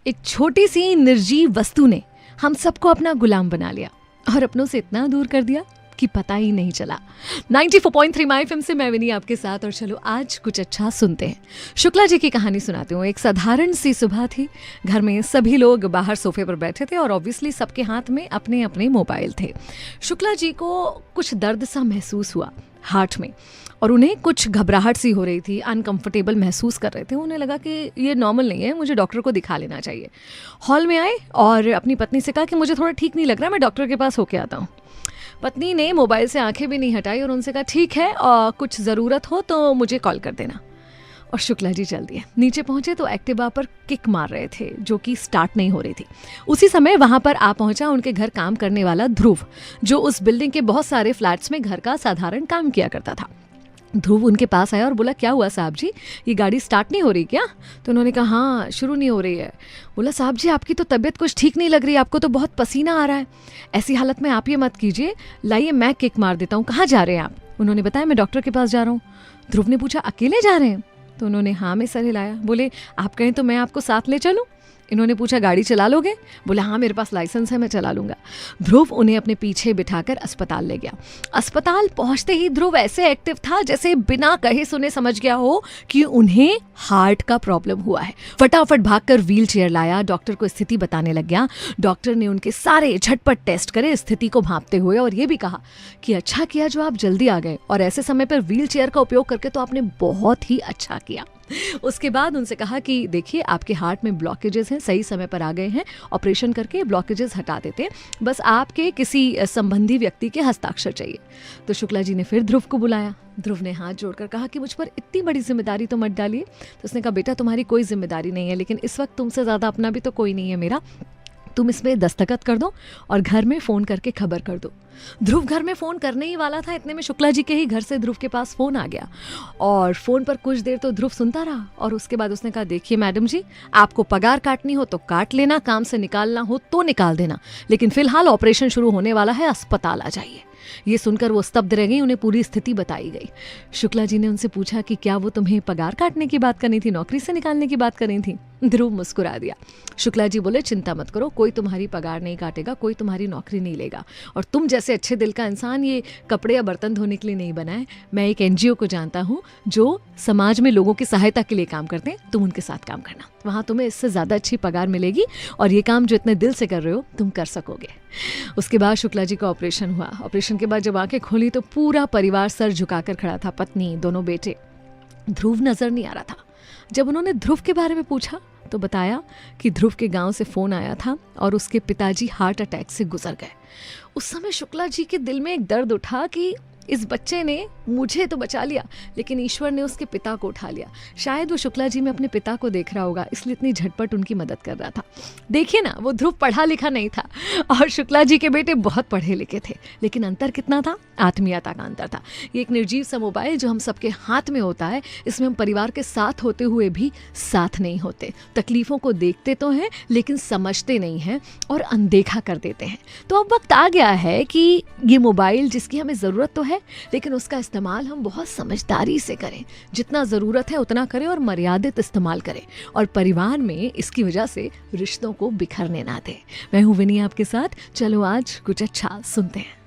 एक छोटी सी निर्जीव वस्तु ने हम सबको अपना गुलाम बना लिया और अपनों से इतना दूर कर दिया कि पता ही नहीं चला। 94.3 माय एफएम से मैं विनी आपके साथ, और चलो आज कुछ अच्छा सुनते हैं। शुक्ला जी की कहानी सुनाती हूँ। एक साधारण सी सुबह थी। घर में सभी लोग बाहर सोफे पर बैठे थे और ऑब्वियसली सबके हाथ में अपने अपने मोबाइल थे। शुक्ला जी को कुछ दर्द सा महसूस हुआ हार्ट में, और उन्हें कुछ घबराहट सी हो रही थी, अनकंफर्टेबल महसूस कर रहे थे। उन्हें लगा कि ये नॉर्मल नहीं है, मुझे डॉक्टर को दिखा लेना चाहिए। हॉल में आए और अपनी पत्नी से कहा कि मुझे थोड़ा ठीक नहीं लग रहा, मैं डॉक्टर के पास होके आता हूँ। पत्नी ने मोबाइल से आंखें भी नहीं हटाई और उनसे कहा ठीक है, और कुछ ज़रूरत हो तो मुझे कॉल कर देना। और शुक्ला जी चल दिए। नीचे पहुंचे तो एक्टिवा पर किक मार रहे थे जो कि स्टार्ट नहीं हो रही थी। उसी समय वहां पर आ पहुंचा उनके घर काम करने वाला ध्रुव, जो उस बिल्डिंग के बहुत सारे फ्लैट्स में घर का साधारण काम किया करता था। ध्रुव उनके पास आया और बोला, क्या हुआ साहब जी, ये गाड़ी स्टार्ट नहीं हो रही क्या? तो उन्होंने कहा हाँ, शुरू नहीं हो रही है। बोला, साहब जी आपकी तो तबीयत कुछ ठीक नहीं लग रही, आपको तो बहुत पसीना आ रहा है। ऐसी हालत में आप ये मत कीजिए, लाइए मैं किक मार देता हूँ। कहाँ जा रहे हैं आप? उन्होंने बताया, मैं डॉक्टर के पास जा रहा हूँ। ध्रुव ने पूछा, अकेले जा रहे हैं? तो उन्होंने हाँ में सर हिलाया। बोले, आप कहें तो मैं आपको साथ ले चलूँ? इन्होंने पूछा, गाड़ी चला लोगे? बोला, हाँ मेरे पास लाइसेंस है, मैं चला लूंगा। ध्रुव उन्हें अपने पीछे बिठाकर अस्पताल ले गया। अस्पताल पहुंचते ही ध्रुव ऐसे एक्टिव था जैसे बिना कहे सुने समझ गया हो कि उन्हें हार्ट का प्रॉब्लम हुआ है। फटाफट भागकर व्हील चेयर लाया, डॉक्टर को स्थिति बताने लग गया। डॉक्टर ने उनके सारे झटपट टेस्ट करे स्थिति को भांपते हुए, और ये भी कहा कि अच्छा किया जो आप जल्दी आ गए, और ऐसे समय पर व्हील चेयर का उपयोग करके तो आपने बहुत ही अच्छा किया। उसके बाद उनसे कहा कि देखिए आपके हार्ट में ब्लॉकेजेस हैं, सही समय पर आ गए हैं, ऑपरेशन करके ब्लॉकेजेस हटा देते हैं, बस आपके किसी संबंधी व्यक्ति के हस्ताक्षर चाहिए। तो शुक्ला जी ने फिर ध्रुव को बुलाया। ध्रुव ने हाथ जोड़कर कहा कि मुझ पर इतनी बड़ी जिम्मेदारी तो मत डालिए। तो उसने कहा, बेटा तुम्हारी कोई जिम्मेदारी नहीं है, लेकिन इस वक्त तुमसे ज़्यादा अपना भी तो कोई नहीं है मेरा, तुम इसमें दस्तखत कर दो और घर में फ़ोन करके खबर कर दो। ध्रुव घर में फ़ोन करने ही वाला था, इतने में शुक्ला जी के ही घर से ध्रुव के पास फ़ोन आ गया, और फ़ोन पर कुछ देर तो ध्रुव सुनता रहा, और उसके बाद उसने कहा, देखिए मैडम जी, आपको पगार काटनी हो तो काट लेना, काम से निकालना हो तो निकाल देना, लेकिन फिलहाल ऑपरेशन शुरू होने वाला है, अस्पताल आ जाइए। ये सुनकर वो स्तब्ध रह गई, उन्हें पूरी स्थिति बताई गई। शुक्ला जी ने उनसे पूछा कि क्या वो तुम्हें पगार काटने की बात करनी थी, नौकरी से निकालने की बात करनी थी? ध्रुव मुस्कुरा दिया। शुक्ला जी बोले, चिंता मत करो, कोई तुम्हारी पगार नहीं काटेगा, कोई तुम्हारी नौकरी नहीं लेगा, और तुम जैसे अच्छे दिल का इंसान ये कपड़े या बर्तन धोने के लिए नहीं बना है। मैं एक एनजीओ को जानता हूँ जो समाज में लोगों की सहायता के लिए काम करते हैं, तुम उनके साथ काम करना, वहाँ तुम्हें इससे ज़्यादा अच्छी पगार मिलेगी, और ये काम जो इतने दिल से कर रहे हो तुम कर सकोगे। उसके बाद शुक्ला जी का ऑपरेशन हुआ। ऑपरेशन के बाद जब आंखें खोली तो पूरा परिवार सर झुकाकर खड़ा था, पत्नी, दोनों बेटे। ध्रुव नजर नहीं आ रहा था। जब उन्होंने ध्रुव के बारे में पूछा तो बताया कि ध्रुव के गांव से फ़ोन आया था और उसके पिताजी हार्ट अटैक से गुजर गए। उस समय शुक्ला जी के दिल में एक दर्द उठा कि इस बच्चे ने मुझे तो बचा लिया, लेकिन ईश्वर ने उसके पिता को उठा लिया। शायद वो शुक्ला जी में अपने पिता को देख रहा होगा, इसलिए इतनी झटपट उनकी मदद कर रहा था। देखिए ना, वो ध्रुव पढ़ा लिखा नहीं था और शुक्ला जी के बेटे बहुत पढ़े लिखे थे, लेकिन अंतर कितना था? आत्मीयता का अंतर था। ये एक निर्जीव सा मोबाइल जो हम सबके हाथ में होता है, इसमें हम परिवार के साथ होते हुए भी साथ नहीं होते। तकलीफों को देखते तो हैं लेकिन समझते नहीं हैं और अनदेखा कर देते हैं। तो अब वक्त आ गया है कि ये मोबाइल जिसकी हमें ज़रूरत तो है, लेकिन उसका इस्तेमाल हम बहुत समझदारी से करें, जितना ज़रूरत है उतना करें और मर्यादित इस्तेमाल करें, और परिवार में इसकी वजह से रिश्तों को बिखरने ना दें। मैं हूँ विनी आपके साथ, चलो आज कुछ अच्छा सुनते हैं।